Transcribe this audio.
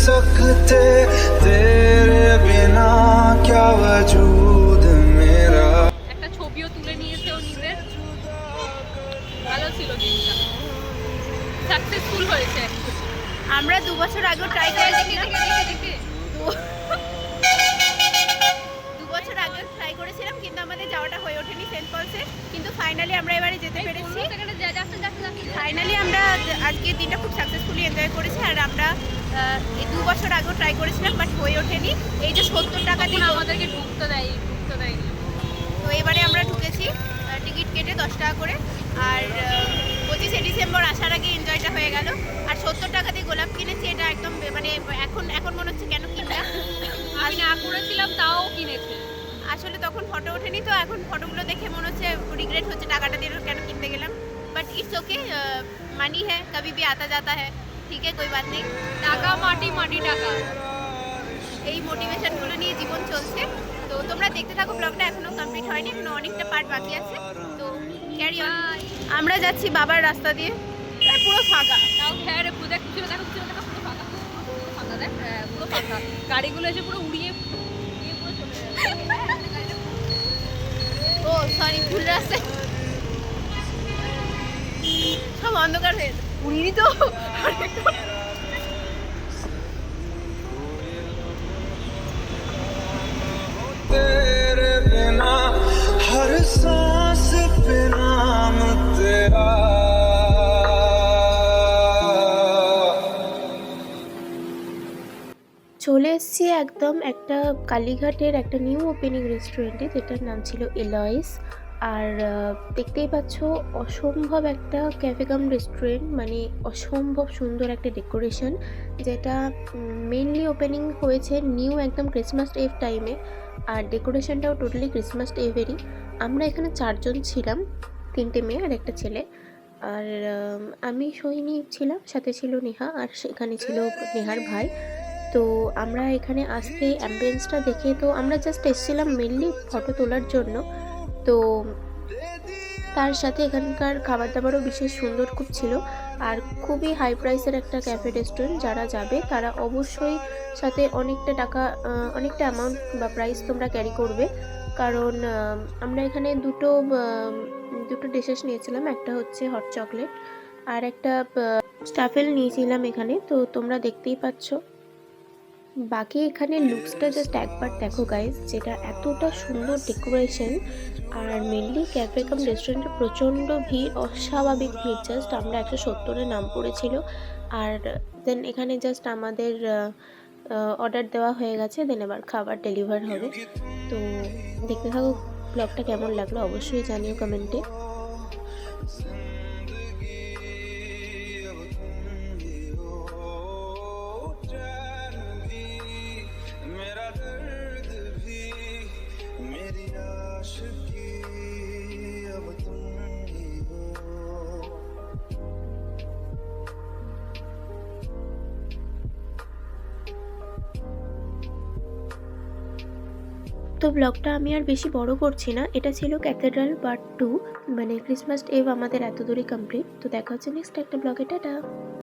सकते तेरे बिना क्या वजूद मेरा। একটা ছবিও তুলে নিয়েছে ও নিজের। ভালো ছিল দিনটা, সাকসেসফুল হয়েছে। আমরা 2 বছর আগে ট্রাই করেছিলাম, 2 বছর আগে ট্রাই করেছিলাম কিন্তু আমাদের যাওয়াটা হয়ে ওঠেনি সেন্ট পলসে। কিন্তু ফাইনালি আমরা এবারে যেতে পেরেছি। ফাইনালি আমরা আজকের দিনটা খুব সাকসেসফুলি এনজয় করেছি। আর আমরা এই 2 বছর আগেও ট্রাই করেছিলাম বাট হয়ে ওঠেনি। এই যে 70 টাকা দিয়ে আমাদেরকে ঢুকতে দেয়নি। তো এবারে আমরা ঢুকেছি টিকিট কেটে 10 টাকা করে। আর 25শে ডিসেম্বর আসার আগে এনজয়টা হয়ে গেল। আর 70 টাকা দিয়ে গোলাপ কিনেছি, এটা একদম মানে এখন মনে হচ্ছে কেন কিনলাম। আমি না করেছিলাম তাও কিনেছে। আসলে তখন ফটো ওঠেনি, তো এখন ফটোগুলো দেখে মনে হচ্ছে রিগ্রেট হচ্ছে টাকাটা দিয়ে কেন কিনতে গেলাম। বাট ইটস ওকে, মানি হ্যাঁ কবি ভি আতা যাতা হ্যাঁ, ঠিক আছে কোই বাত নেই। টাকা মাটি টাকা, এই মোটিভেশনগুলো নিয়ে জীবন চলছে। তো তোমরা দেখতে থাকো, ব্লগটা এখনো কমপ্লিট হয়নি, এখনো অনেকটা পার্ট বাকি আছে। তো ক্যারি অন। আমরা যাচ্ছি বাবার রাস্তা দিয়ে, পুরো ফাঁকা। তাও হ্যাঁ রে, দেখো পুরো ফাঁকা, পুরো ফাঁকা দেখ, পুরো ফাঁকা। গাড়িগুলো এসে পুরো উড়িয়ে পুরো চলে যাবে। ও সরি, ভুল রাস্তায়, সব অন্ধকার হয়ে উড়িনি তো। तेरे बिना हर सांस पे नाम तेरा। চলে এসেছি একদম একটা কালীঘাটের একটা নিউ ওপেনিং রেস্টুরেন্টে, যেটার নাম ছিল এলয়েস। আর দেখতেই পাচ্ছ অসম্ভব একটা ক্যাফে কাম রেস্টুরেন্ট, মানে অসম্ভব সুন্দর একটা ডেকোরেশন, যেটা মেনলি ওপেনিং হয়েছে নিউ একদম ক্রিসমাস ইভ টাইমে। আর ডেকোরেশনটাও টোটালি ক্রিসমাস ইভেরই। আমরা এখানে 4 জন ছিলাম, 3টে মেয়ে আর একটা ছেলে। আর আমি সোহিনী ছিলাম, সাথে ছিল নেহা, আর সেখানে ছিল নেহার ভাই। তো আমরা এখানে আসতে অ্যাম্বিয়েন্সটা দেখে তো আমরা জাস্ট এসেছিলাম মেনলি ফটো তোলার জন্য। তো তার সাথে এখানকার খাবার দাবারও বিশেষ সুন্দর খুব ছিল। আর খুবই হাই প্রাইসের একটা ক্যাফে রেস্টুরেন্ট, যারা যাবে তারা অবশ্যই সাথে অনেকটা টাকা, অনেকটা অ্যামাউন্ট বা প্রাইস তোমরা ক্যারি করবে। কারণ আমরা এখানে দুটো ডিশেস নিয়েছিলাম, একটা হচ্ছে হট চকলেট আর একটা স্টাফেল নিয়েছিলাম এখানে। তো তোমরা দেখতেই পাচ্ছ। বাকি এখানে লুকসটা জাস্ট একবার দেখো গাইজ, যেটা এতটা সুন্দর ডেকোরেশন। আর মেনলি ক্যাফে কাম রেস্টুরেন্টে প্রচণ্ড ভিড়, অস্বাভাবিক ভিড়। জাস্ট আমরা 170-এ নাম পড়েছিল। আর দেন এখানে জাস্ট আমাদের অর্ডার দেওয়া হয়ে গেছে, দেন এবার খাবার ডেলিভার হবে। তো দেখতে থাকো ব্লগটা, কেমন লাগলো অবশ্যই জানিও কমেন্টে। তো ব্লগটা আমি আর বেশি বড় করছি না, এটা ছিল ক্যাথেড্রাল পার্ট 2, মানে ক্রিসমাস ইভ আমাদের এত দূরে কমপ্লিট। তো দেখা হচ্ছে নেক্সট একটা ব্লগে, টাটা।